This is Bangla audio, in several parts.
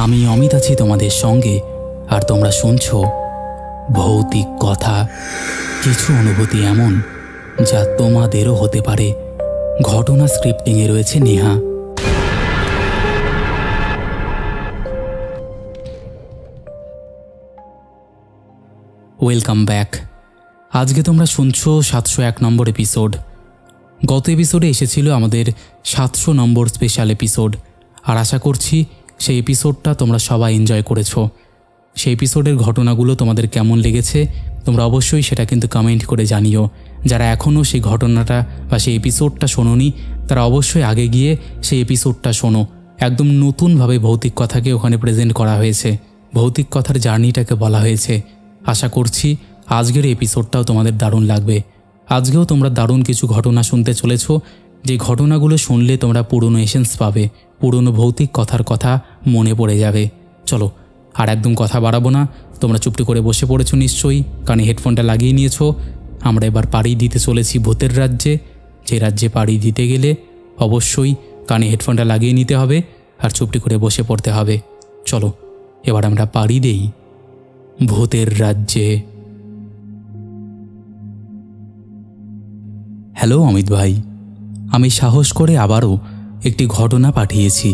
আমি অমিত আছি তোমাদের সঙ্গে, আর তোমরা শুনছো ভৌতিক কথা। কিছু অনুভূতি এমন যা তোমাদেরও হতে পারে। ঘটনা স্ক্রিপ্টিংয়ে রয়েছে নেহা। Welcome back. আজকে তোমরা শুনছো 701 নম্বর এপিসোড। গত এপিসোডে এসেছিল আমাদের 700 নম্বর স্পেশাল এপিসোড, আর আশা করছি সেই এপিসোডটা তোমরা সবাই এনজয় করেছো। সেই এপিসোডের ঘটনাগুলো তোমাদের কেমন লেগেছে তোমরা অবশ্যই সেটা কিন্তু কমেন্ট করে জানিও। যারা এখনও সেই ঘটনাটা বা সেই এপিসোডটা শোনোনি তারা অবশ্যই আগে গিয়ে সেই এপিসোডটা শোনো। একদম নতুনভাবে ভৌতিক কথাকে ওখানে প্রেজেন্ট করা হয়েছে, ভৌতিক কথার জার্নিটাকে বলা হয়েছে। আশা করছি আজকের এপিসোডটাও তোমাদের দারুণ লাগবে। আজকেও তোমরা দারুণ কিছু ঘটনা শুনতে চলেছো, যে ঘটনাগুলো শুনলে তোমরা পুরনো এসেন্স পাবে, পুরনো ভৌতিক কথার কথা মনে পড়ে যাবে। চলো আর একদম কথা বাড়াবো না, তোমরা চুপটি করে বসে পড়েছো নিশ্চয়ই, কানে হেডফোনটা লাগিয়ে নিয়েছো। আমরা এবার পাড়ি দিতে চলেছি ভূতের রাজ্যে, যে রাজ্যে পাড়ি দিতে গেলে অবশ্যই কানে হেডফোনটা লাগিয়ে নিতে হবে আর চুপটি করে বসে পড়তে হবে। চলো এবার আমরা পাড়ি দেই ভূতের রাজ্যে। হ্যালো অমিত ভাই, আমি সাহস করে আবারও একটি ঘটনা পাঠিয়েছি।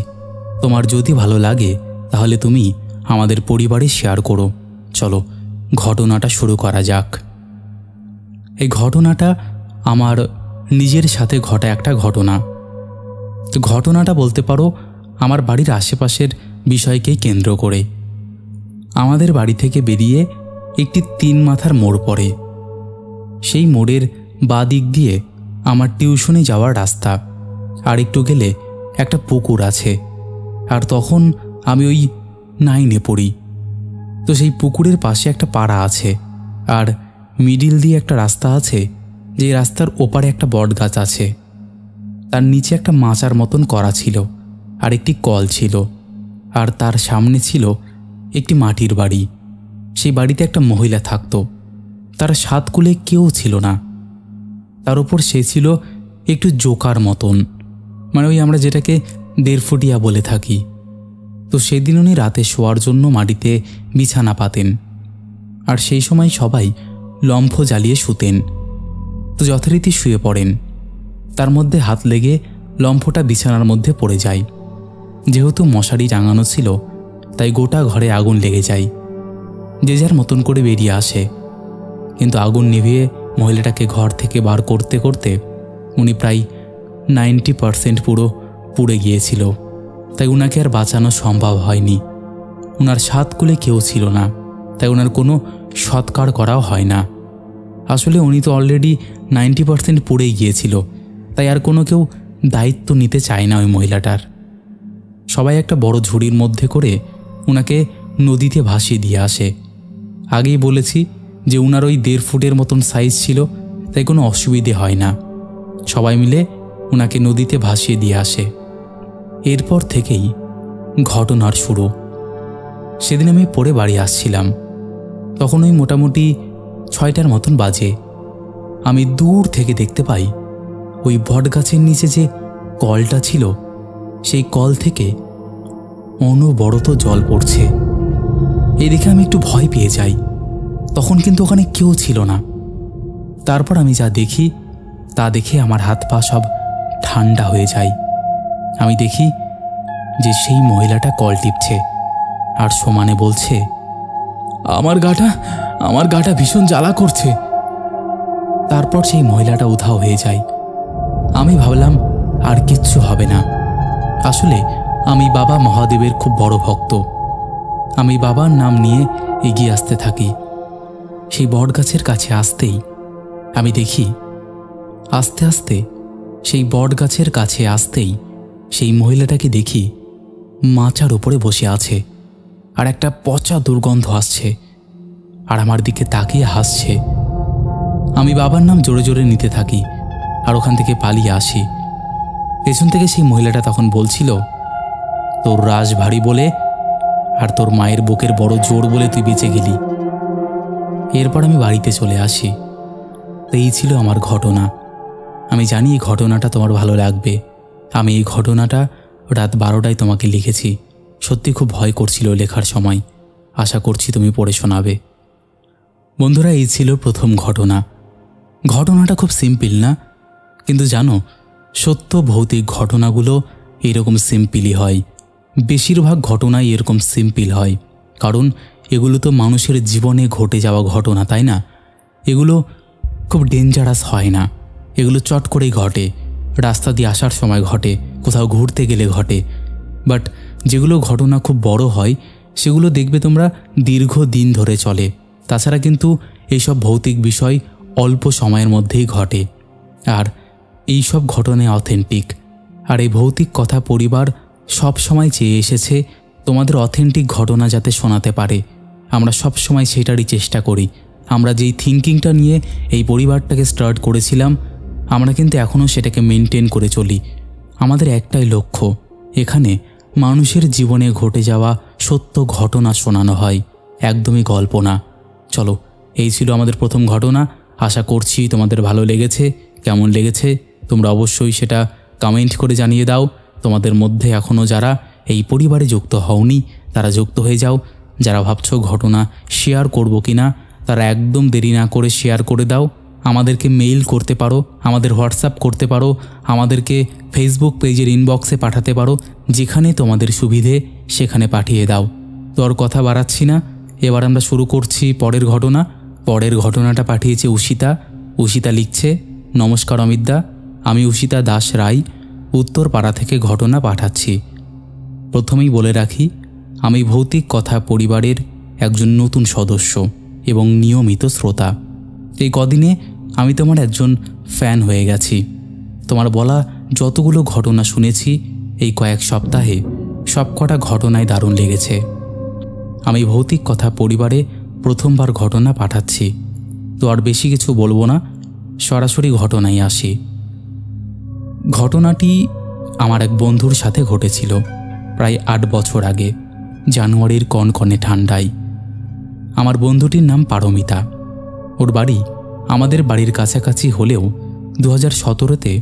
তোমার যদি ভালো লাগে তাহলে তুমি আমাদের পরিবারে শেয়ার করো। চলো ঘটনাটা শুরু করা যাক। এই ঘটনাটা আমার নিজের সাথে ঘটা একটা ঘটনা। তো ঘটনাটা বলতে পারো আমার বাড়ির আশেপাশের বিষয়কেই কেন্দ্র করে। আমাদের বাড়ি থেকে বেরিয়ে একটি 3 মাথার মোড় পড়ে। সেই মোড়ের বাঁ দিক দিয়ে আমার টিউশনে যাওয়ার রাস্তা, আর একটু গেলে একটা পুকুর আছে। আর তখন আমি ওই 9-এ পড়ি। তো সেই পুকুরের পাশে একটা পাড়া আছে, আর মিডিল দিয়ে একটা রাস্তা আছে, যে রাস্তার ওপারে একটা বট গাছ আছে। তার নিচে একটা মাচার মতন করা ছিল, আর একটি কল ছিল, আর তার সামনে ছিল একটি মাটির বাড়ি। সেই বাড়িতে একটা মহিলা থাকতো, তার 7 কুলে কেউ ছিল না। তার উপর সে ছিল একটু জোকার মতন, মানে ওই আমরা যেটাকে 1.5 ফুটিয়া বলে থাকি। তো সেদিন উনি রাতে শোয়ার জন্য মাটিতে বিছানা পাতেন, আর সেই সময় সবাই লম্ফ জ্বালিয়ে শুতেন। তো যথারীতি শুয়ে পড়েন, তার মধ্যে হাত লেগে লম্ফটা বিছানার মধ্যে পড়ে যায়। যেহেতু মশারি টাঙানো ছিল তাই গোটা ঘরে আগুন লেগে যায়। যে যার মতন করে বেরিয়ে আসে, কিন্তু আগুন নিভিয়ে মহিলাটাকে ঘর থেকে বার করতে করতে উনি প্রায় 90% পুরো পুড়ে গিয়েছিল। তাই উনাকে আর বাঁচানো সম্ভব হয়নি। উনার 7 কুলে কেউ ছিল না, তাই ওনার কোনো সৎকার করাও হয় না। আসলে উনি তো অলরেডি 90% পুড়ে গিয়েছিল, তাই আর কোনো কেউ দায়িত্ব নিতে চায় না ওই মহিলাটার। সবাই একটা বড় ঝুড়ির মধ্যে করে উনাকে নদীতে ভাসিয়ে দিয়ে আসে। আগেই বলেছি যে উনার ওই 1.5 ফুটের মতন সাইজ ছিল, তাই কোনো অসুবিধে হয় না। সবাই মিলে উনাকে নদীতে ভাসিয়ে দিয়ে আসে। এরপর থেকেই ঘটনার শুরু। সেদিন আমি পড়ে বাড়ি আসছিলাম, তখন ওই মোটামুটি 6টার মতন বাজে। আমি দূর থেকে দেখতে পাই ওই বট গাছের নিচে যে কলটা ছিল, সেই কল থেকে অনবরত জল পড়ছে। এই দেখে আমি একটু ভয় পেয়ে যাই। তখন কিন্তু ওখানে কেউ ছিল না। তারপর আমি যা দেখি তা দেখে আমার হাত পা সব ঠান্ডা হয়ে যায়। আমি দেখি যে সেই মহিলাটা কল টিপছে আর সমানে বলছে, আমার গাটা ভীষণ জ্বালা করছে। তারপর সেই মহিলাটা উধাও হয়ে যায়। আমি ভাবলাম আর কিচ্ছু হবে না। আসলে আমি বাবা মহাদেবের খুব বড় ভক্ত। আমি বাবার নাম নিয়ে এগিয়ে আসতে থাকি। সেই বটগাছের কাছে আসতেই আমি দেখি, আস্তে আস্তে সেই বটগাছের কাছে আসতেই সেই মহিলাটাকে দেখি মাচার উপরে বসে আছে, আর একটা পচা দুর্গন্ধ আসছে, আর আমার দিকে তাকিয়ে হাসছে। আমি বাবার নাম জোরে জোরে নিতে থাকি আর ওখান থেকে পালিয়ে আসি। পেছন থেকে সেই মহিলাটা তখন বলছিল, তোর রাজ ভারী বলে আর তোর মায়ের বুকের বড় জোর বলে তুই বেঁচে গেলি। এরপর আমি বাড়িতে চলে আসি। তো এই ছিল আমার ঘটনা। আমি জানি এই ঘটনাটা তোমার ভালো লাগবে। আমি এই ঘটনাটা রাত 12টায় তোমাকে লিখেছি। সত্যি খুব ভয় করছিল লেখার সময়। আশা করছি তুমি পড়ে শোনাবে। বন্ধুরা, এই ছিল প্রথম ঘটনা। ঘটনাটা খুব সিম্পল না, কিন্তু জানো, সত্য ভৌতিক ঘটনাগুলো এরকম সিম্পলই হয়। বেশিরভাগ ঘটনাই এরকম সিম্পল হয়, কারণ এগুলো তো মানুষের জীবনে ঘটে যাওয়া ঘটনা, তাই না? এগুলো খুব ডেঞ্জারাস হয় না, এগুলো চট করেই ঘটে, রাস্তা দিয়ে আসার সময় ঘটে, কোথাও ঘুরতে গেলে ঘটে। বাট যেগুলো ঘটনা খুব বড় হয় সেগুলো দেখবে তোমরা দীর্ঘ দিন ধরে চলে। তাছাড়া কিন্তু এইসব ভৌতিক বিষয় অল্প সময়ের মধ্যেই ঘটে, আর এই সব ঘটনা অথেন্টিক। আর এই ভৌতিক কথা পরিবার সব সময় চেয়ে এসেছে তোমাদের অথেন্টিক ঘটনা যাতে শোনাতে পারে। আমরা সব সময় সেটারই চেষ্টা করি। আমরা যেই থিঙ্কিংটা নিয়ে এই পরিবারটাকে স্টার্ট করেছিলাম, আমরা কিন্তু এখনও সেটাকে মেনটেন করে চলি। আমাদের একটাই লক্ষ্য, এখানে মানুষের জীবনে ঘটে যাওয়া সত্য ঘটনা শোনানো হয়, একদমই গল্প না। চলো, এই ছিল আমাদের প্রথম ঘটনা। আশা করছি তোমাদের ভালো লেগেছে। কেমন লেগেছে তোমরা অবশ্যই সেটা কমেন্ট করে জানিয়ে দাও। তোমাদের মধ্যে এখনও যারা এই পরিবারে যুক্ত হওনি তারা যুক্ত হয়ে যাও। যারা ভাবছো ঘটনা শেয়ার করব কিনা, তারা একদম দেরি না করে শেয়ার করে দাও। আমাদেরকে মেইল করতে পারো, আমাদের হোয়াটসঅ্যাপ করতে পারো, আমাদেরকে ফেসবুক পেজের ইনবক্সে পাঠাতে পারো, যেখানে তোমাদের সুবিধে সেখানে পাঠিয়ে দাও। তো আর কথা বাড়াচ্ছি না, এবার আমরা শুরু করছি পরের ঘটনা। পরের ঘটনাটা পাঠিয়েছে উষিতা। উষিতা লিখছে, নমস্কার অমিতদা, আমি উষিতা দাস রায় উত্তরপাড়া থেকে ঘটনা পাঠাচ্ছি। প্রথমেই বলে রাখি, আমি ভৌতিক কথা পরিবারের একজন নতুন সদস্য এবং নিয়মিত শ্রোতা। এই কদিনে আমি তোমার একজন ফ্যান হয়ে গেছি। তোমার বলা যতগুলো ঘটনা শুনেছি এই কয়েক সপ্তাহে, সবকটা ঘটনায় দারুণ লেগেছে। আমি ভৌতিক কথা পরিবারে প্রথমবার ঘটনা পাঠাচ্ছি, তো আর বেশি কিছু বলবো না, সরাসরি ঘটনায় আসি। ঘটনাটি আমার এক বন্ধুর সাথে ঘটেছিল প্রায় 8 বছর আগে, জানুয়ারির কনকনে ঠান্ডায়। আমার বন্ধুটির নাম পারমিতা। ওর বাড়ি আমাদের বাড়ির কাছাকাছি হলেও 2017-তে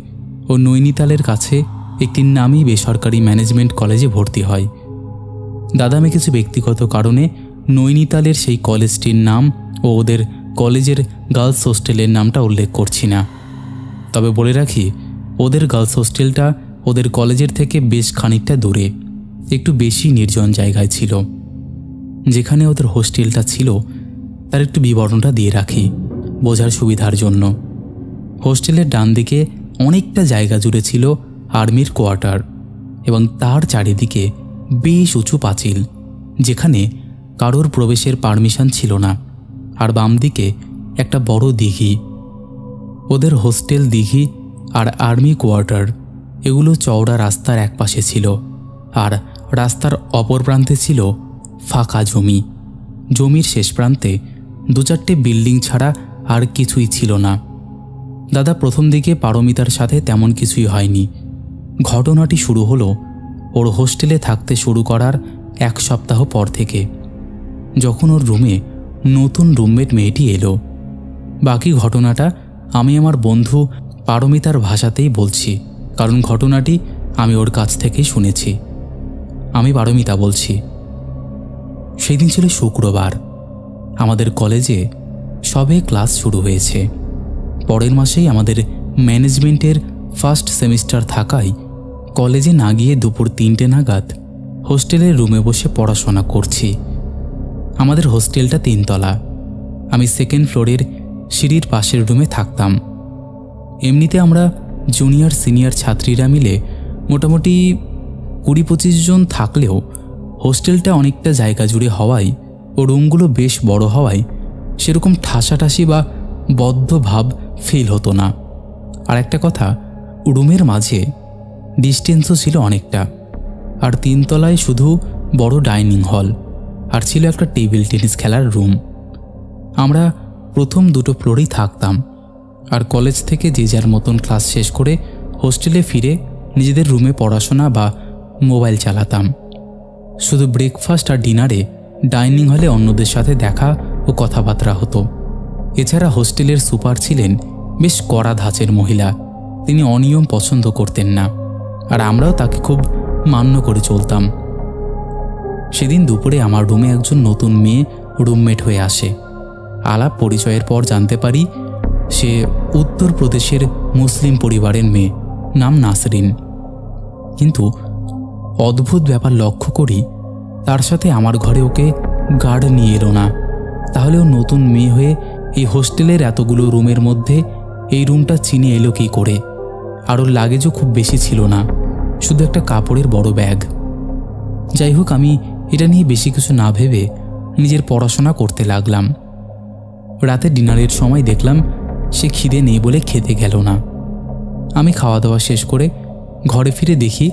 ও নৈনিতালের কাছে একটি নামী বেসরকারি ম্যানেজমেন্ট কলেজে ভর্তি হয়। দাদা আমি কিছু ব্যক্তিগত কারণে নৈনিতালের সেই কলেজটির নাম ও ওদের কলেজের গার্লস হোস্টেলের নামটা উল্লেখ করছি না। তবে বলে রাখি, ওদের গার্লস হোস্টেলটা ওদের কলেজের থেকে বেশ খানিকটা দূরে, একটু বেশি নির্জন জায়গায় ছিল। যেখানে ওদের হোস্টেলটা ছিল তার একটু বিবরণটা দিয়ে রাখি বোঝার সুবিধার জন্য। হোস্টেলের ডান দিকে অনেকটা জায়গা জুড়ে ছিল আর্মির কোয়ার্টার এবং তার চারিদিকে বেশ উঁচু পাঁচিল, যেখানে কারোর প্রবেশের পারমিশন ছিল না। আর বাম দিকে একটা বড় দিঘি। ওদের হোস্টেল, দিঘি আর আর্মি কোয়ার্টার এগুলো চওড়া রাস্তার একপাশে ছিল, আর রাস্তার অপর প্রান্তে ছিল ফাঁকা জমি। জমির শেষ প্রান্তে 2-4টে বিল্ডিং ছাড়া আর কিছুই ছিল না। দাদা প্রথম দিকে পারমিতার সাথে তেমন কিছুই হয়নি। ঘটনাটি শুরু হলো ওর হোস্টেলে থাকতে শুরু করার 1 সপ্তাহ পর থেকে, যখন ওর রুমে নতুন রুমমেট মেয়েটি এলো। বাকি ঘটনাটা আমি আমার বন্ধু পারমিতার ভাষাতেই বলছি, কারণ ঘটনাটি আমি ওর কাছ থেকেই শুনেছি। আমি পারমিতা বলছি। সেই দিন ছিল শুক্রবার। আমাদের কলেজে সবে ক্লাস শুরু হয়েছে। পরের মাসেই আমাদের ম্যানেজমেন্টের ফার্স্ট সেমিস্টার থাকায় কলেজে না গিয়ে দুপুর 3টে নাগাদ হোস্টেলের রুমে বসে পড়াশোনা করছি। আমাদের হোস্টেলটা 3 তলা। আমি 2nd ফ্লোরের সিঁড়ির পাশের রুমে থাকতাম। এমনিতে আমরা জুনিয়র সিনিয়র ছাত্রীরা মিলে মোটামুটি 20-25 জন থাকলেও হোস্টেলটা অনেকটা জায়গা জুড়ে হওয়ায় ও রুমগুলো বেশ বড় হওয়ায় সেরকম ঠাসাঠাসি বা বদ্ধ ভাব ফিল হতো না। আর একটা কথা, রুমের মাঝে ডিস্টেন্সও ছিল অনেকটা। আর 3 তলায় শুধু বড় ডাইনিং হল আর ছিল একটা টেবিল টেনিস খেলার রুম। আমরা প্রথম 2টো ফ্লোরেই থাকতাম, আর কলেজ থেকে যে যার মতন ক্লাস শেষ করে হোস্টেলে ফিরে নিজেদের রুমে পড়াশোনা বা মোবাইল চালাতাম। শুধু ব্রেকফাস্ট আর ডিনারে ডাইনিং হলে অন্যদের সাথে দেখা ও কথাবার্তা হতো। এছাড়া হোস্টেলের সুপার ছিলেন বেশ কড়া ধাঁচের মহিলা। তিনি অনিয়ম পছন্দ করতেন না, আর আমরাও তাকে খুব মান্য করে চলতাম। সেদিন দুপুরে আমার রুমে একজন নতুন মেয়ে রুমমেট হয়ে আসে। আলাপ পরিচয়ের পর জানতে পারি সে উত্তরপ্রদেশের মুসলিম পরিবারের মেয়ে, নাম নাসরিন। কিন্তু অদ্ভুত ব্যাপার লক্ষ্য করি, তার সাথে আমার ঘরে ওকে গার্ড নিয়ে এলো না। তাহলে ও নতুন মেয়ে হয়ে এই হোস্টেলের এতগুলো রুমের মধ্যে এই রুমটা চিনে এলো কী করে? আর ওর লাগেজও খুব বেশি ছিল না, শুধু একটা কাপড়ের বড় ব্যাগ। যাই হোক, আমি এটা নিয়ে বেশি কিছু না ভেবে নিজের পড়াশোনা করতে লাগলাম। রাতে ডিনারের সময় দেখলাম সে খিদে নেই বলে খেতে গেল না। আমি খাওয়া দাওয়া শেষ করে ঘরে ফিরে দেখি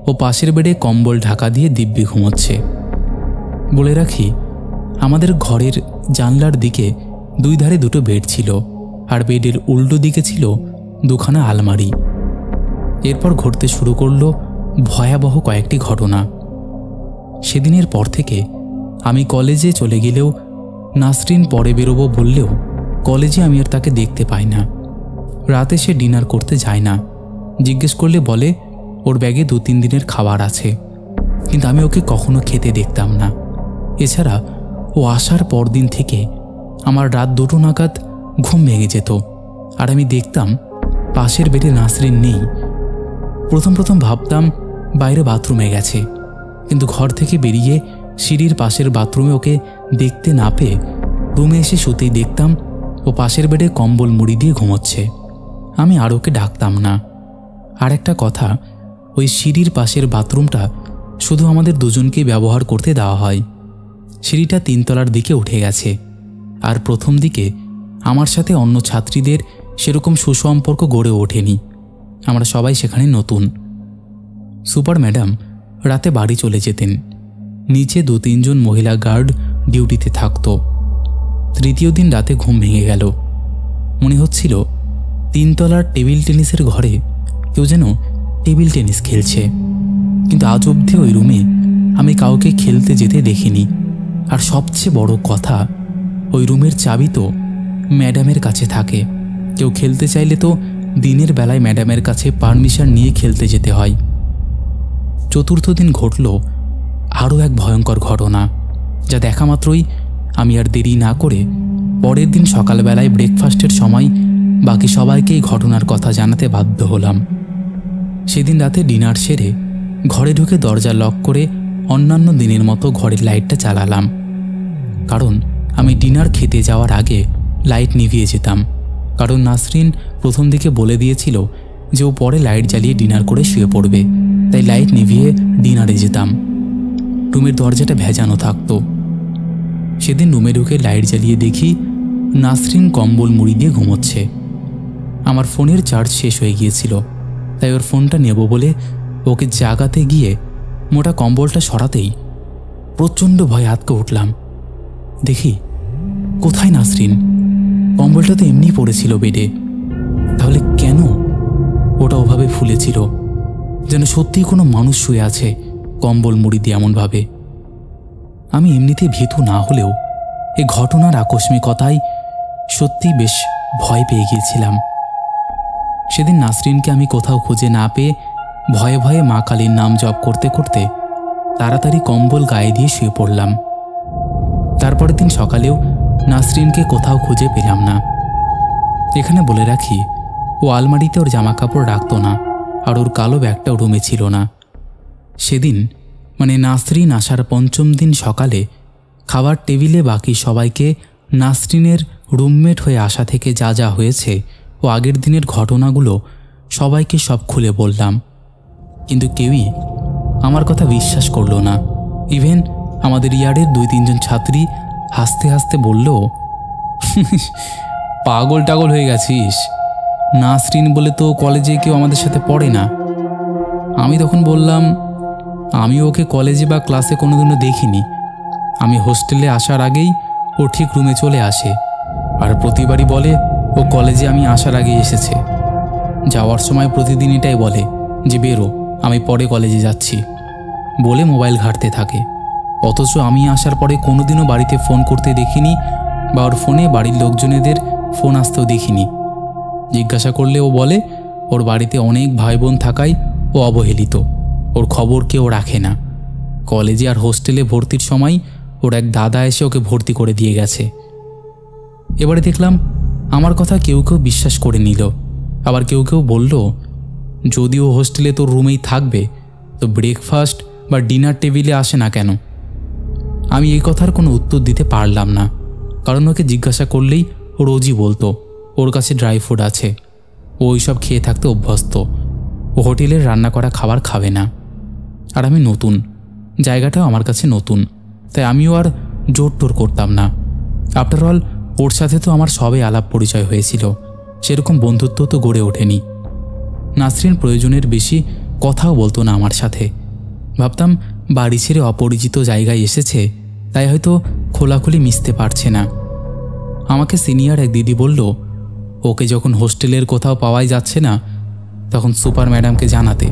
ও পাশের বেডে কম্বল ঢাকা দিয়ে দিব্যি ঘুমোচ্ছে। বলে রাখি, আমাদের ঘরের জানলার দিকে দুই ধারে দুটো বেড ছিল, আর বেডের উল্টো দিকে ছিল দুখানা আলমারি। এরপর ঘটতে শুরু করলো ভয়াবহ কয়েকটি ঘটনা। সেদিনের পর থেকে আমি কলেজে চলে গেলেও নাসরিন পরে বেরোবো বললেও কলেজে আমি আর তাকে দেখতে পাই না। রাতে সে ডিনার করতে যায় না, জিজ্ঞেস করলে বলে ওর ব্যাগে 2-3 দিনের খাবার আছে, কিন্তু আমি ওকে কখনো খেতে দেখতাম না। এছাড়া ও আসার পর দিন থেকে আমার রাত 2টো নাগাদ ঘুম ভেঙে যেত, আর আমি দেখতাম পাশের বেডে নাসরিন নেই। প্রথম ভাবতাম বাইরে বাথরুমে গেছে, কিন্তু ঘর থেকে বেরিয়ে সিঁড়ির পাশের বাথরুমে ওকে দেখতে না পেয়ে রুমে এসে শুতেই দেখতাম ও পাশের বেডে কম্বল মুড়ি দিয়ে ঘুমোচ্ছে। আমি আর ওকে ডাকতাম না। আর একটা কথা, ওই সিঁড়ির পাশের বাথরুমটা শুধু আমাদের দুজনকেই ব্যবহার করতে দেওয়া হয়। সিঁড়িটা 3 তলার দিকে উঠে গেছে, আর প্রথম দিকে আমার সাথে অন্য ছাত্রীদের সেরকম সুসম্পর্ক গড়ে ওঠেনি। আমরা সবাই সেখানে নতুন। সুপার ম্যাডাম রাতে বাড়ি চলে যেতেন, নিচে 2-3 জন মহিলা গার্ড ডিউটিতে থাকত। তৃতীয় দিন রাতে ঘুম ভেঙে গেল। মনে হচ্ছিল 3 তলার টেবিল টেনিসের ঘরে কেউ যেন টেবিল টেনিস খেলছে, কিন্তু আজ অবধি ওই রুমে আমি কাউকে খেলতে যেতে দেখিনি। আর সবচেয়ে বড় কথা, ওই রুমের চাবি তো ম্যাডামের কাছে থাকে। কেউ খেলতে চাইলে তো দিনের বেলায় ম্যাডামের কাছে পারমিশন নিয়ে খেলতে যেতে হয়। চতুর্থ দিন ঘটল আরও এক ভয়ঙ্কর ঘটনা, যা দেখা মাত্রই আমি আর দেরি না করে পরের দিন সকালবেলায় ব্রেকফাস্টের সময় বাকি সবাইকে এই ঘটনার কথা জানাতে বাধ্য হলাম। সেদিন রাতে ডিনার সেরে ঘরে ঢুকে দরজা লক করে অন্যান্য দিনের মতো ঘরের লাইটটা চালালাম, কারণ আমি ডিনার খেতে যাওয়ার আগে লাইট নিভিয়ে যেতাম। কারণ নাসরিন প্রথম দিকে বলে দিয়েছিল যে ও পরে লাইট জ্বালিয়ে ডিনার করে শুয়ে পড়বে, তাই লাইট নিভিয়ে ডিনারে যেতাম। রুমের দরজাটা ভেজানো থাকতো। সেদিন রুমে ঢুকে লাইট জ্বালিয়ে দেখি নাসরিন কম্বল মুড়ি দিয়ে ঘুমোচ্ছে। আমার ফোনের চার্জ শেষ হয়ে গিয়েছিল, তাই ওর ফোনটা নেব বলে ওকে জাগাতে গিয়ে মোটা কম্বলটা সরাতেই প্রচণ্ড ভয়ে আঁতকে উঠলাম। দেখি কোথায় নাসরিন? কম্বলটা তো এমনি পড়েছিল বেডে, তাহলে কেন ওটা ওভাবে ফুলেছিল, যেন সত্যিই কোনো মানুষ শুয়ে আছে কম্বল মুড়ি দিয়ে এমনভাবে। আমি এমনিতে ভীতু না হলেও এই ঘটনার আকস্মিকতায় সত্যি বেশ ভয় পেয়ে গিয়েছিলাম। সেদিন নাসরিনকে আমি কোথাও খুঁজে না পেয়ে ভয়ে ভয়ে মা কালীর নাম জপ করতে করতে তাড়াতাড়ি কম্বল গায়ে দিয়ে শুয়ে পড়লাম। তারপরের দিন সকালেও নাসরিনকে কোথাও খুঁজে পেলাম না। এখানে বলে রাখি, ও আলমারিতে ওর জামা কাপড় রাখত না, আর ওর কালো ব্যাগটাও রুমে ছিল না। সেদিন মানে নাসরিন আসার 5ম দিন সকালে খাবার টেবিলে বাকি সবাইকে নাসরিনের রুমমেট হয়ে আসা থেকে যা যা হয়েছে ও আগের দিনের ঘটনাগুলো সবাইকে সব খুলে বললাম, কিন্তু কেউই আমার কথা বিশ্বাস করলো না। ইভেন আমাদের ইয়ার্ডের 2-3 জন ছাত্রী হাসতে হাসতে বলল, পাগল টাগল হয়ে গেছিস, নাসরিন বলে তো কলেজে কেউ আমাদের সাথে পড়ে না। আমি তখন বললাম, আমি ওকে কলেজে বা ক্লাসে কোনোদিনও দেখিনি। আমি হোস্টেলে আসার আগেই ও ঠিক রুমে চলে আসে, আর প্রতিবারই বলে ও কলেজে আমি আসার আগেই এসেছে। যাওয়ার সময় প্রতিদিন এটাই বলে যে বেরো, আমি পরে কলেজে যাচ্ছি বলে মোবাইল ঘাঁটতে থাকে। অথচ আমি আসার পরে কোনোদিনও বাড়িতে ফোন করতে দেখিনি, বা ওর ফোনে বাড়ির লোকজনেদের ফোন আসতেও দেখিনি। জিজ্ঞাসা করলে ও বলে ওর বাড়িতে অনেক ভাই বোন থাকায় ও অবহেলিত, ওর খবর কেউ রাখে না। কলেজে আর হোস্টেলে ভর্তির সময় ওর এক দাদা এসে ওকে ভর্তি করে দিয়ে গেছে। এবারে দেখলাম আমার কথা কেউ কেউ বিশ্বাস করে নিল, আবার কেউ কেউ বলল যদি ও হোস্টেলে তোর রুমেই থাকবে তো ব্রেকফাস্ট বা ডিনার টেবিলে আসে না কেন? আমি এই কথার কোনো উত্তর দিতে পারলাম না, কারণ ওকে জিজ্ঞাসা করলেই ও রোজই বলতো ওর কাছে ড্রাই ফুড আছে, ও ওইসব খেয়ে থাকতে অভ্যস্ত, ও হোটেলের রান্না করা খাবার খাবে না। আর আমি নতুন, জায়গাটাও আমার কাছে নতুন, তাই আমিও আর জোর টোর করতাম না। আফটার অল ওর সাথে তো আমার সবে আলাপ পরিচয় হয়েছিল, সেরকম বন্ধুত্ব তো গড়ে ওঠেনি। নাসরিন প্রয়োজনের বেশি কথাও বলতো না আমার সাথে। ভাবতাম বাড়ি ছেড়ে অপরিচিত জায়গায় এসেছে, তাই হয়তো খোলাখুলি মিশতে পারছে না। আমাকে সিনিয়র এক দিদি বলল ওকে যখন হোস্টেলের কোথাও পাওয়াই যাচ্ছে না তখন সুপার ম্যাডামকে জানাতে।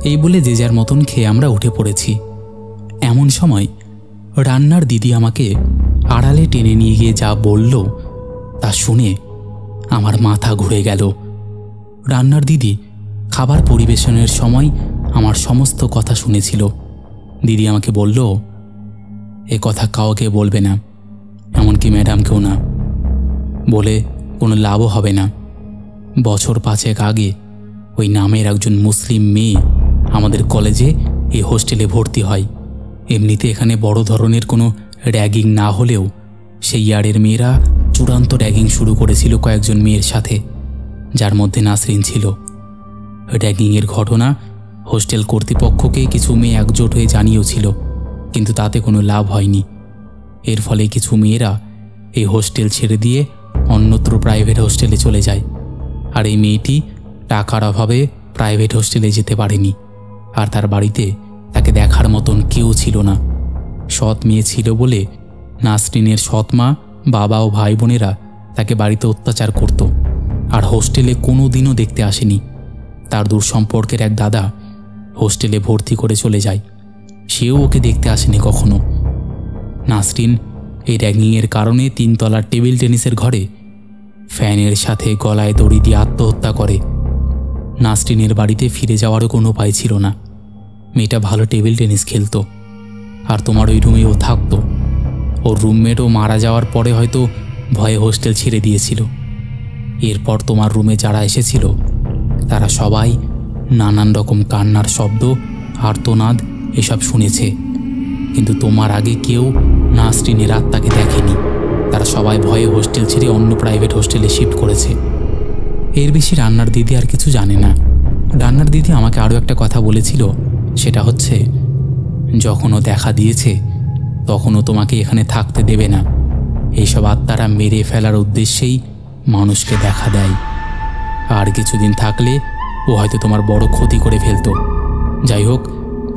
এই বলে যে যার মতন খেয়ে আমরা উঠে পড়েছি। এমন সময় রান্নার দিদি আমাকে আড়ালে টেনে নিয়ে গিয়ে যা বলল তা শুনে আমার মাথা ঘুরে গেল। রান্নার দিদি খাবার পরিবেশনের সময় আমার সমস্ত কথা শুনেছিল। দিদি আমাকে বলল এ কথা কাউকে বলবে না, এমনকি ম্যাডামকেও না, বলে কোনো লাভও হবে না। বছর 5 আগে ওই নামের একজন মুসলিম মেয়ে আমাদের কলেজে এই হোস্টেলে ভর্তি হয়। এমনিতে এখানে বড় ধরনের কোনো র্যাগিং না হলেও সেই ইয়ারের মেয়েরা চূড়ান্ত র্যাগিং শুরু করেছিল কয়েকজন মেয়ের সাথে, যার মধ্যে নাসরিন ছিল। র্যাগিংয়ের ঘটনা হোস্টেল কর্তৃপক্ষকে কিছু মেয়ে একজোট হয়ে জানিয়েছিল, কিন্তু তাতে কোনো লাভ হয়নি। এর ফলে কিছু মেয়েরা এই হোস্টেল ছেড়ে দিয়ে অন্যত্র প্রাইভেট হোস্টেলে চলে যায়। আর এই মেয়েটি টাকার অভাবে প্রাইভেট হোস্টেলে যেতে পারেনি, আর তার বাড়িতে তাকে দেখার মতন কেউ ছিল না। সৎ মেয়ে ছিল বলে নাসরিনের সৎ মা, বাবা ও ভাই বোনেরা তাকে বাড়িতে অত্যাচার করত, আর হোস্টেলে কোনো দিনও দেখতে আসেনি। তার দূর সম্পর্কের এক দাদা হোস্টেলে ভর্তি করে চলে যায়, সেও ওকে দেখতে আসেনি কখনো। নাসরিন এই র্যাগিংয়ের কারণে 3 তলার টেবিল টেনিসের ঘরে ফ্যানের সাথে গলায় দড়ি দিয়ে আত্মহত্যা করে। নাসরিনের বাড়িতে ফিরে যাওয়ারও কোনো উপায় ছিল না। মেয়েটা ভালো টেবিল টেনিস খেলতো, আর তোমার ওই রুমেও থাকতো। ওর রুমমেটও মারা যাওয়ার পরে হয়তো ভয়ে হোস্টেল ছেড়ে দিয়েছিল। এরপর তোমার রুমে যারা এসেছিল তারা সবাই নানান রকম কান্নার শব্দ, আর্তনাদ এসব শুনেছে, কিন্তু তোমার আগে কেউ নাসরিনের আত্মাকে দেখেনি। তারা সবাই ভয়ে হোস্টেল ছেড়ে অন্য প্রাইভেট হোস্টেলে শিফট করেছে। এর বেশি রান্নার দিদি আর কিছু জানে না। রান্নার দিদি আমাকে আরও একটা কথা বলেছিল, সেটা হচ্ছে যখনও দেখা দিয়েছে তখনও তোমাকে এখানে থাকতে দেবে না। এইসব আত্মারা মেরে ফেলার উদ্দেশ্যেই মানুষকে দেখা দেয়, আর কিছুদিন থাকলে ও হয়তো তোমার বড় ক্ষতি করে ফেলতো। যাই হোক,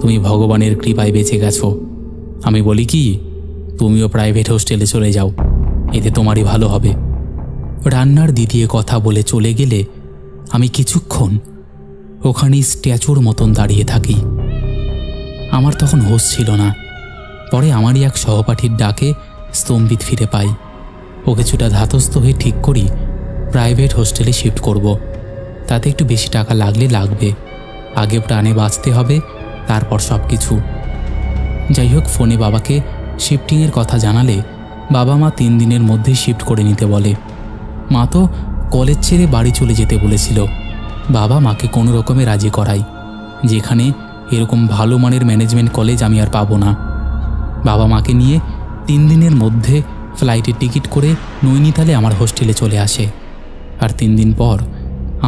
তুমি ভগবানের কৃপায় বেঁচে গেছো। আমি বলি কি, তুমিও প্রাইভেট হোস্টেলে চলে যাও, এতে তোমারই ভালো হবে। রান্নার দিদি কথা বলে চলে গেলে আমি কিছুক্ষণ ওখানেই স্ট্যাচুর মতন দাঁড়িয়ে থাকি। আমার তখন হোশ ছিল না। পরে আমারই এক সহপাঠীর ডাকে স্তম্ভিত ফিরে পাই। ও কিছুটা ধাতস্থ হয়ে ঠিক করি প্রাইভেট হোস্টেলে শিফট করব। তাতে একটু বেশি টাকা লাগলে লাগবে, আগে প্রাণে বাঁচতে হবে, তারপর সব কিছু। যাই হোক, ফোনে বাবাকে শিফটিংয়ের কথা জানালে বাবা মা 3 দিনের মধ্যে শিফট করে নিতে বলে। মা তো কলেজ ছেড়ে বাড়ি চলে যেতে বলেছিল। বাবা মাকে কোনো রকমে রাজি করায়, যেখানে এরকম ভালো মানের ম্যানেজমেন্ট কলেজ আমি আর পাবো না। বাবা মাকে নিয়ে 3 দিনের মধ্যে ফ্লাইটের টিকিট করে নৈনিতালে আমার হোস্টেলে চলে আসে। আর 3 দিন পর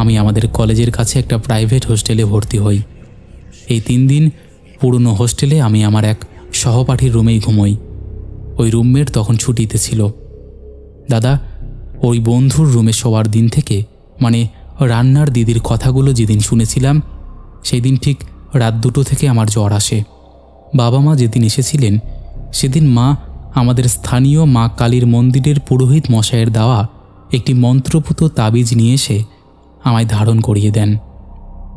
আমি আমাদের কলেজের কাছে একটা প্রাইভেট হোস্টেলে ভর্তি হই। এই 3 দিন পুরনো হোস্টেলে আমি আমার এক সহপাঠীর রুমেই ঘুমোই। ওই রুমমেট তখন ছুটিতে ছিল। দাদা, ওই বন্ধুর রুমে শোয়ার দিন থেকে, মানে রান্নার দিদির কথাগুলো যেদিন শুনেছিলাম, সেই দিন ঠিক রাত 2টো থেকে আমার জ্বর আসে। বাবা মা যেদিন এসেছিলেন সেদিন মা আমাদের স্থানীয় মা কালীর মন্দিরের পুরোহিত মশাইয়ের দেওয়া একটি মন্ত্রপুত তাবিজ নিয়ে এসে আমায় ধারণ করিয়ে দেন।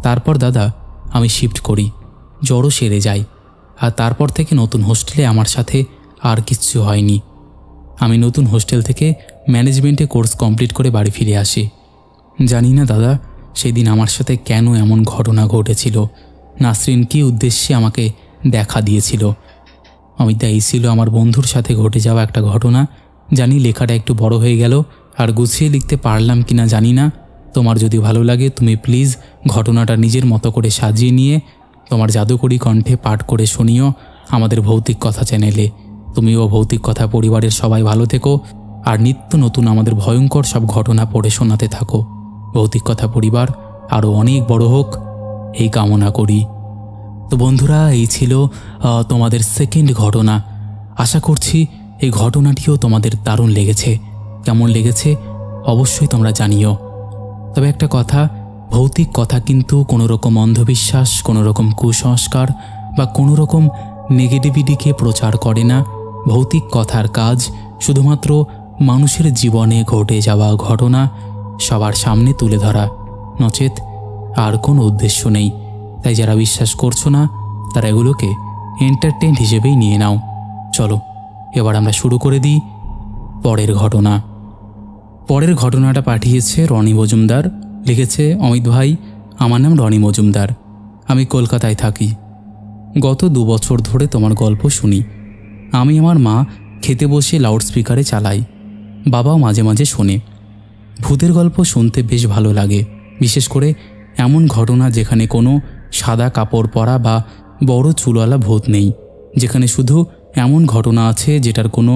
তারপর দাদা আমি শিফট করি, জ্বরও সেরে যায়। আর তারপর থেকে নতুন হোস্টেলে আমার সাথে আর কিচ্ছু হয়নি। আমি নতুন হোস্টেল থেকে ম্যানেজমেন্টে কোর্স কমপ্লিট করে বাড়ি ফিরে আসি। জানি না দাদা সেদিন আমার সাথে কেন এমন ঘটনা ঘটেছিল। নাসরিন কী উদ্দেশ্যে আমাকে দেখা দিয়েছিল। অমিতা, এই ছিল আমার বন্ধুর সাথে ঘটে যাওয়া একটা ঘটনা। জানি লেখাটা একটু বড় হয়ে গেল, আর গুছিয়ে লিখতে পারলাম কিনা জানি না। তোমার যদি ভালো লাগে তুমি প্লিজ ঘটনাটা নিজের মতো করে সাজিয়ে নিয়ে তোমার জাদুকরি কণ্ঠে পাঠ করে শুনিও আমাদের ভৌতিক কথা চ্যানেলে। তুমিও ভৌতিক কথা পরিবারের সবাই ভালো থেকো, আর নিত্য নতুন আমাদের ভয়ঙ্কর সব ঘটনা পড়ে শোনাতে থাকো। ভৌতিক কথা পরিবার আরও অনেক বড় হোক, এই কামনা করি। তো বন্ধুরা, এই ছিল তোমাদের সেকেন্ড ঘটনা। আশা করছি এই ঘটনাটিও তোমাদের দারুণ লেগেছে। কেমন লেগেছে অবশ্যই তোমরা জানিও। তবে একটা কথা, ভৌতিক কথা কিন্তু কোনো রকম অন্ধবিশ্বাস, কোনো রকম কুসংস্কার বা কোনো রকম নেগেটিভিটিকে প্রচার করে না। ভৌতিক কথার কাজ শুধুমাত্র মানুষের জীবনে ঘটে যাওয়া ঘটনা সবার সামনে তুলে ধরা, নচেত আর কোনো উদ্দেশ্য নেই। তাই যারা বিশ্বাস করছো না তারা এগুলোকে এন্টারটেইন হিসেবেই নিয়ে নাও। চলো এবার আমরা শুরু করে দিই পরের ঘটনা। পরের ঘটনাটা পাঠিয়েছে রনি মজুমদার। লিখেছে, অমিত ভাই, আমার নাম রনি মজুমদার, আমি কলকাতায় থাকি। গত 2 বছর ধরে তোমার গল্প শুনি। আমি আমার মা খেতে বসে লাউডস্পিকারে চালাই, বাবাও মাঝে মাঝে শোনে। ভূতের গল্প শুনতে বেশ ভালো লাগে, বিশেষ করে এমন ঘটনা যেখানে কোনো সাদা কাপড় পরা বা বড় চুলওয়ালা ভূত নেই, যেখানে শুধু এমন ঘটনা আছে যেটার কোনো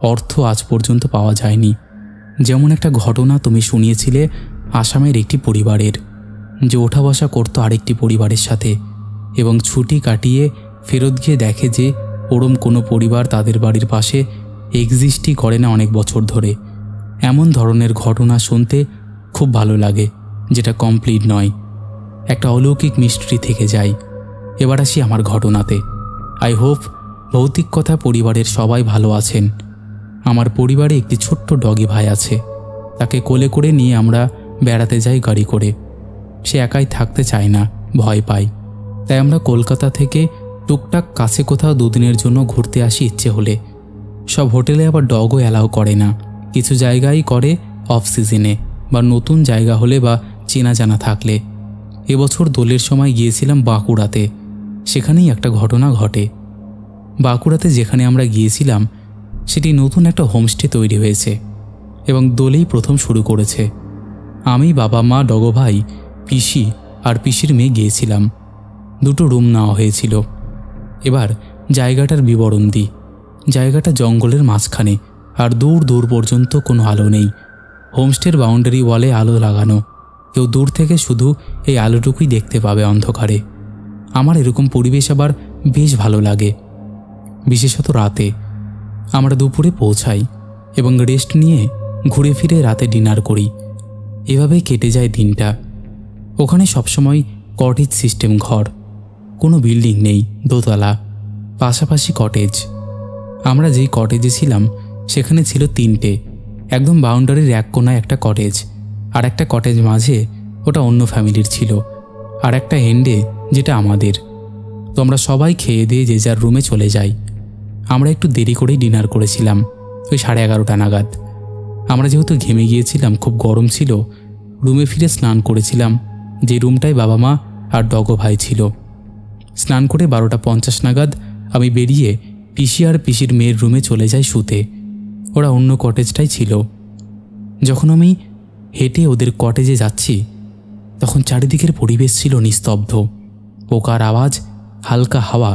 অর্থ আজ পর্যন্ত পাওয়া যায়নি। যেমন একটা ঘটনা তুমি শুনিয়েছিলে আসামের একটি পরিবারের, যে ওঠা বসা করতো আরেকটি পরিবারের সাথে, এবং ছুটি কাটিয়ে ফেরত গিয়ে দেখে যে ওরম কোনো পরিবার তাদের বাড়ির পাশে এক্সিস্টই করে না অনেক বছর ধরে। এমন ধরনের ঘটনা শুনতে খুব ভালো লাগে, যেটা কমপ্লিট নয়, একটা অলৌকিক মিস্ট্রি থেকে যায়। এবার আসি আমার ঘটনাতে। আই হোপ ভৌতিক কথা পরিবারের সবাই ভালো আছেন। আমার পরিবারে একটি ছোট্ট ডগি ভাই আছে। তাকে কোলে করে নিয়ে আমরা বেড়াতে যাই গাড়ি করে। সে একাই থাকতে চায় না, ভয় পায়। তাই আমরা কলকাতা থেকে টুকটাক কাছে কোথাও 2 দিনের জন্য ঘুরতে আসি ইচ্ছে হলে। সব হোটেলে আবার ডগও অ্যালাউ করে না, কিছু জায়গায় করে অফ সিজনে বা নতুন জায়গা হলে বা চেনা জানা থাকলে। এবছর দোলের সময় গিয়েছিলাম বাঁকুড়াতে। সেখানেই একটা ঘটনা ঘটে। বাঁকুড়াতে যেখানে আমরা গিয়েছিলাম সেটি নতুন একটা হোমস্টে তৈরি হয়েছে এবং দোলেই প্রথম শুরু করেছে। আমি, বাবা মা, ডগো ভাই, পিসি আর পিসির মেয়ে গিয়েছিলাম। 2টো রুম নেওয়া হয়েছিল। এবার জায়গাটার বিবরণ দিই। জায়গাটা জঙ্গলের মাঝখানে, আর দূর দূর পর্যন্ত কোনো আলো নেই। হোমস্টের বাউন্ডারি ওয়ালে আলো লাগানো, কেউ দূর থেকে শুধু এই আলোটুকুই দেখতে পাবে অন্ধকারে। আমার এরকম পরিবেশ আবার বেশ ভালো লাগে, বিশেষত রাতে। আমরা দুপুরে পৌঁছাই এবং রেস্ট নিয়ে ঘুরে ফিরে রাতে ডিনার করি। এভাবেই কেটে যায় দিনটা। ওখানে সবসময় কটেজ সিস্টেম ঘর, কোনো বিল্ডিং নেই, দোতলা, পাশাপাশি কটেজ। আমরা যেই কটেজে ছিলাম সেখানে ছিল 3টে। একদম বাউন্ডারির এক কোনায় একটা কটেজ, আর একটা কটেজ মাঝে, ওটা অন্য ফ্যামিলির ছিল, আর একটা এন্ডে যেটা আমাদের। তো আমরা সবাই খেয়ে দিয়ে যে যার রুমে চলে যাই। আমরা একটু দেরি করেই ডিনার করেছিলাম, ওই 11:30 নাগাদ। আমরা যেহেতু ঘেমে গিয়েছিলাম, খুব গরম ছিল, রুমে ফিরে স্নান করেছিলাম, যে রুমটায় বাবা মা আর ডগো ভাই ছিল। স্নান করে 12:50 নাগাদ আমি বেরিয়ে পিসি আর পিসির মেয়ের রুমে চলে যাই শুতে। ওরা অন্য কটেজটাই ছিল। যখন আমি হেঁটে ওদের কটেজে যাচ্ছি তখন চারিদিকের পরিবেশ ছিল নিস্তব্ধ। পোকার আওয়াজ, হালকা হাওয়া,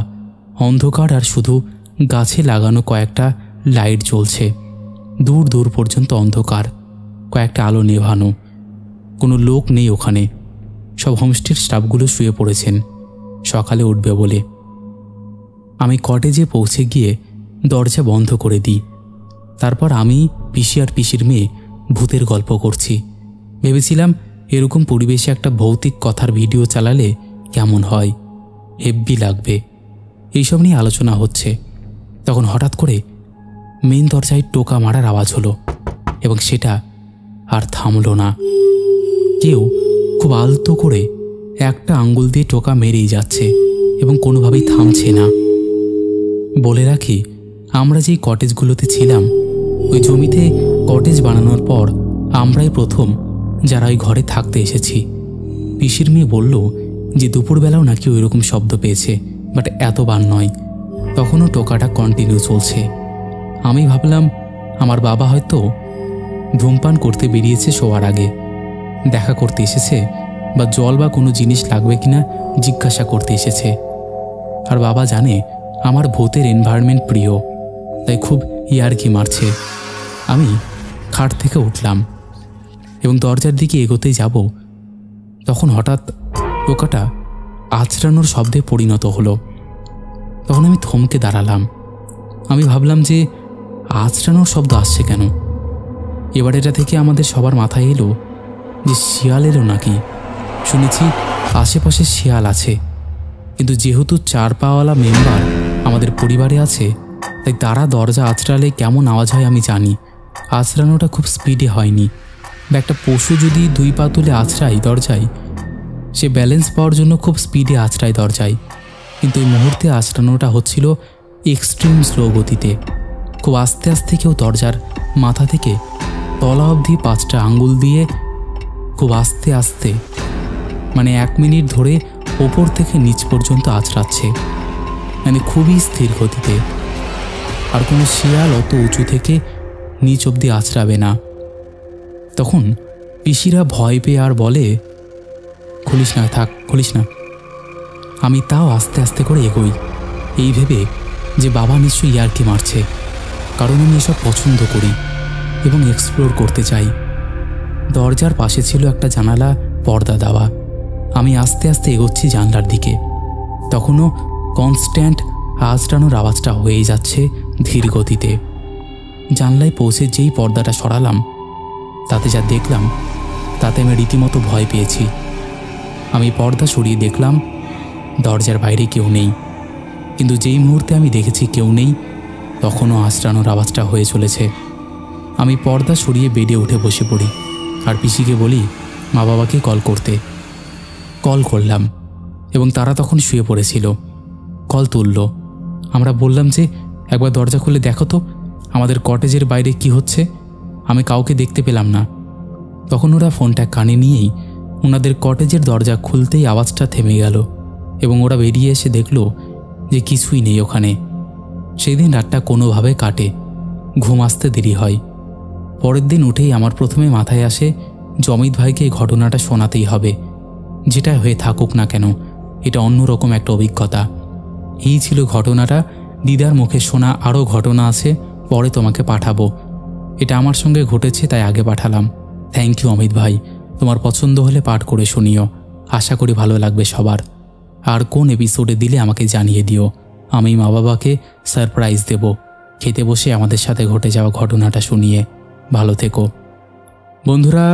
অন্ধকার, আর শুধু গাছে লাগানো কয়েকটা লাইট জ্বলছে। দূর দূর পর্যন্ত অন্ধকার, কয়েকটা আলো নেভানো। কোনো লোক নেই ওখানে। সব হোমস্টের স্টাফগুলো শুয়ে পড়েছেন সকালে উঠবে বলে। আমি কটেজে পৌঁছে গিয়ে দরজা বন্ধ করে দিই। তারপর আমি, পিসি আর পিসির মেয়ে ভূতের গল্প করছি। ভেবেছিলাম এরকম পরিবেশে একটা ভৌতিক কথার ভিডিও চালালে কেমন হয়, হেব্বি লাগবে। এইসব নিয়ে আলোচনা হচ্ছে। তখন হঠাৎ করে মেইন দরজায় টোকা মারার আওয়াজ হলো এবং সেটা আর থামল না। কেউ খুব আলতো করে একটা আঙ্গুল দিয়ে টোকা মেরেই যাচ্ছে এবং কোনোভাবেই থামছে না। বলে রাখি, আমরা যেই কটেজগুলোতে ছিলাম, ওই জমিতে কটেজ বানানোর পর আমরাই প্রথম যারা ওই ঘরে থাকতে এসেছি। পিসির মেয়ে বলল যে দুপুরবেলাও নাকি ওই রকম শব্দ পেয়েছে, বাট এতবার নয়। তখনও টোকাটা কন্টিনিউ চলছে। আমি ভাবলাম আমার বাবা হয়তো ধূমপান করতে বেরিয়েছে শোয়ার আগে, দেখা করতে এসেছে, বা জল বা কোনো জিনিস লাগবে কিনা জিজ্ঞাসা করতে এসেছে। আর বাবা জানে আমার ভূতের এনভায়রনমেন্ট প্রিয়, তাই খুব ইয়ার্কি মারছে। আমি খাট থেকে উঠলাম এবং দরজার দিকে এগোতেই যাব, তখন হঠাৎ টোকাটা আঁচড়ানোর শব্দে পরিণত হলো। তখন আমি থমকে দাঁড়ালাম। আমি ভাবলাম যে আঁচড়ানোর শব্দ আসছে কেন। এবার এটা থেকে আমাদের সবার মাথায় এলো যে শিয়াল এলো নাকি। শুনেছি আশেপাশে শিয়াল আছে, কিন্তু যেহেতু 4 পাওয়ালা মেম্বার আমাদের পরিবারে আছে, তাই তারা দরজা আঁচড়ালে কেমন আওয়াজ হয় আমি জানি। আঁচড়ানোটা খুব স্পিডে হয়নি, বা একটা পশু যদি 2 পা তুলে আঁচড়ায় দরজায়, সে ব্যালেন্স পাওয়ার জন্য খুব স্পিডে আঁচড়ায় দরজায়, কিন্তু এই মুহূর্তে আঁচড়ানোটা হচ্ছিল এক্সট্রিম স্লো গতিতে। খুব আস্তে আস্তে কেউ দরজার মাথা থেকে তলা অবধি 5টা আঙ্গুল দিয়ে খুব আস্তে আস্তে, মানে 1 মিনিট ধরে ওপর থেকে নিচ পর্যন্ত আঁচড়াচ্ছে, মানে খুবই স্থির গতিতে। আর কোনো শিয়াল অত উঁচু থেকে নিচ অবধি আঁচড়াবে না। তখন পিসিরা ভয় পেয়ে আর বলে, খুলিস না, থাক, খুলিস না। আমি তাও আস্তে আস্তে করে এগোই, এই ভেবে যে বাবা নিশ্চয়ই ইয়ার্কি মারছে, কারণ আমি এসব পছন্দ করি এবং এক্সপ্লোর করতে চাই। দরজার পাশে ছিল একটা জানালা, পর্দা দেওয়া। আমি আস্তে আস্তে এগোচ্ছি জানলার দিকে। তখনও কনস্ট্যান্ট আঁচড়ানোর আওয়াজটা হয়েই যাচ্ছে ধীর গতিতে। জানলায় পৌঁছে যেই পর্দাটা সরালাম, তাতে যা দেখলাম তাতে আমি রীতিমতো ভয় পেয়েছি। আমি পর্দা সরিয়ে দেখলাম দরজার বাইরে কেউ নেই, কিন্তু যেই মুহূর্তে আমি দেখেছি কেউ নেই, তখনও আঁচড়ানোর আওয়াজটা হয়ে চলেছে। আমি পর্দা সরিয়ে বেডে উঠে বসে পড়ি আর পিসিকে বলি মা বাবাকে কল করতে। কল করলাম এবং তারা তখন শুয়ে পড়েছিল। কল তুলল। আমরা বললাম যে একবার দরজা খুলে দেখো তো আমাদের কটেজের বাইরে কি হচ্ছে, আমি কাউকে দেখতে পেলাম না। তখন ওরা ফোনটা কানে নিয়েই ওনাদের কটেজের দরজা খুলতেই আওয়াজটা থেমে গেল এবং ওরা বেরিয়ে এসে দেখল যে কিছুই নেই ওখানে। সেই দিন রাতটা কোনোভাবে কাটে, ঘুম আসতে দেরি হয়। পরের দিন উঠেই আমার প্রথমে মাথায় আসে জমিত ভাইকে এই ঘটনাটা শোনাতেই হবে, যেটা হয়ে থাকুক না কেন, এটা অন্যরকম একটা অভিজ্ঞতা। এই ছিল ঘটনাটা। দিদার মুখে শোনা আরও ঘটনা আছে, পরে তোমাকে পাঠাবো। এটা আমার সঙ্গে ঘটেছে তাই আগে পাঠালাম। থ্যাংক ইউ অমিত ভাই, তোমার পছন্দ হলে পাঠ করে শুনিও, আশা করি ভালো লাগবে সবার। আর কোন এপিসোডে দিলে আমাকে জানিয়ে দিও, আমি মা বাবাকে সারপ্রাইজ দেব খেতে বসে আমাদের সাথে ঘটে যাওয়া ঘটনাটা শুনিয়ে। ভালো থেকো বন্ধুরা।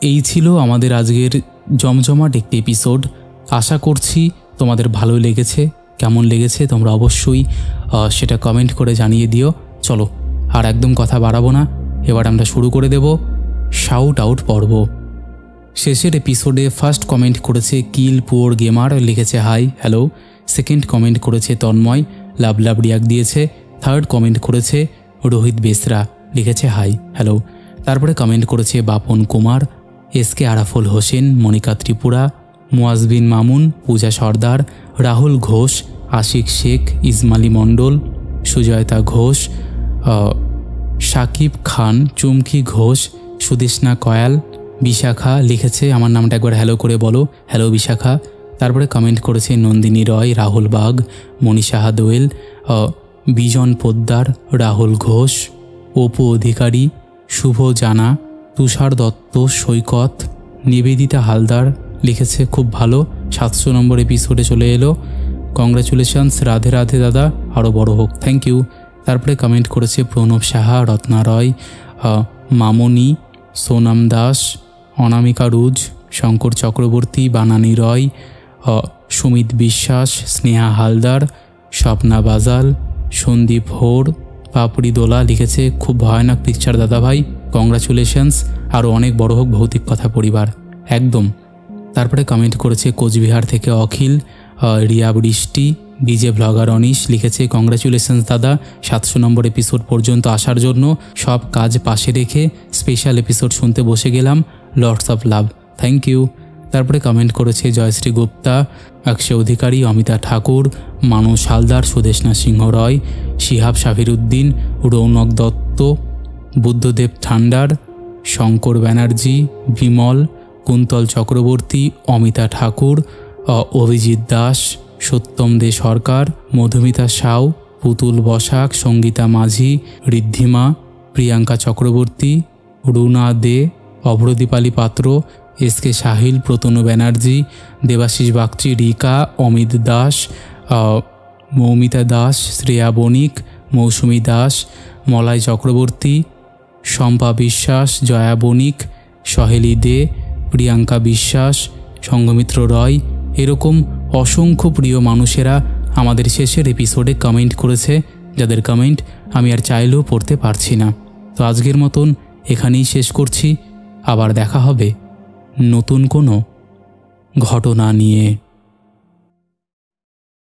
এই ছিল আমাদের আজকের জমজমাট একটি এপিসোড। আশা করছি তোমাদের ভালো লেগেছে। কেমন লেগেছে তোমরা অবশ্যই সেটা কমেন্ট করে জানিয়ে দিও। চলো আর একদম কথা বাড়াবো না, এবার আমরা শুরু করে দেব শাউট আউট পর্ব। শেষের এপিসোডে ফার্স্ট কমেন্ট করেছে কিল পুয়ার গেমার, লিখেছে হাই হ্যালো। সেকেন্ড কমেন্ট করেছে তন্ময়, লাভ লাভ রিয়াক্ট দিয়েছে। থার্ড কমেন্ট করেছে রোহিত বেসরা, লিখেছে হাই হ্যালো। তারপরে কমেন্ট করেছে বাপন কুমার, এসকে আরাফুল হোসেন, মনিকা ত্রিপুরা, মুয়াজবিন মামুন, পূজা সর্দার, রাহুল ঘোষ, আশিক শেখ, ইসমালি মণ্ডল, সুজয়তা ঘোষ, সাকিব খান, চুমকি ঘোষ, সুদেশনা কয়াল, বিশাখা লিখেছে আমার নামটা একবার হ্যালো করে বলো, হ্যালো বিশাখা। তারপরে কমেন্ট করেছে নন্দিনী রয়, রাহুল বাগ, মনীষা দোয়েল, বিজন পোদ্দার, রাহুল ঘোষ, অপু অধিকারী, শুভ জানা, তুষার দত্ত, সৈকত, নিবেদিতা হালদার লিখেছে খুব ভালো, 700 নম্বর এপিসোডে চলে এলো, কংগ্রাচুলেশনস, রাধে রাধে দাদা, আরও বড় হোক, থ্যাংক ইউ। তারপরে কমেন্ট করেছে প্রণব সাহা, রত্না রয়, মামনি, সোনাম দাস, অনামিকা রুজ, শঙ্কর চক্রবর্তী, বানানী রয়, সুমিত বিশ্বাস, স্নেহা হালদার, স্বপ্না বাজাল, সন্দীপ হোর, পাপড়ি দোলা লিখেছে খুব ভয়ানক পিকচার দাদাভাই, কংগ্রাচুলেশনস, আরও অনেক বড় হোক ভৌতিক কথা পরিবার, একদম। তারপরে কমেন্ট করেছে কোচবিহার থেকে অখিল, রিয়া বৃষ্টি, ডিজে ব্লগার অনিশ লিখেছে কংগ্রাচুলেশনস দাদা 700 নম্বর এপিসোড পর্যন্ত আসার জন্য, সব কাজ পাশে রেখে স্পেশাল এপিসোড শুনতে বসে গেলাম, lots of love, thank you. তারপরে কমেন্ট করেছে জয়শ্রী গুপ্তা, অক্ষয় অধিকারী, অমিতা ঠাকুর, মানুষ হালদার, সুদেষ্ণা সিংহ রয়, শিহাব শাফিরউদ্দিন, রৌনক দত্ত, বুদ্ধদেব ঠান্ডার, শঙ্কর ব্যানার্জি, বিমল, কুন্তল চক্রবর্তী, অমিতা ঠাকুর, অভিজিৎ দাস, সত্যম দে সরকার, মধুমিতা সাউ, পুতুল বসাক, সঙ্গীতা মাঝি, ঋদ্ধিমা, প্রিয়াঙ্কা চক্রবর্তী, রুনা দে, অভ্রদীপালী পাত্র, এসকে সাহিল, প্রতনু ব্যানার্জি, দেবাশিস বাগচি, রিকা, অমিত দাস, মৌমিতা দাস, শ্রেয়া বণিক, মৌসুমী দাস, মলয় চক্রবর্তী, শম্পা বিশ্বাস, জয়া বণিক, সহেলি দে, প্রিয়াঙ্কা বিশ্বাস, সঙ্গমিত্র রয়, এরকম অসংখ্য প্রিয় মানুষেরা আমাদের শেষের এপিসোডে কমেন্ট করেছে, যাদের কমেন্ট আমি আর চাইলেও পড়তে পারছি না। তো আজকের মতন এখানেই শেষ করছি। আবার দেখা হবে নতুন কোনো ঘটনা নিয়ে।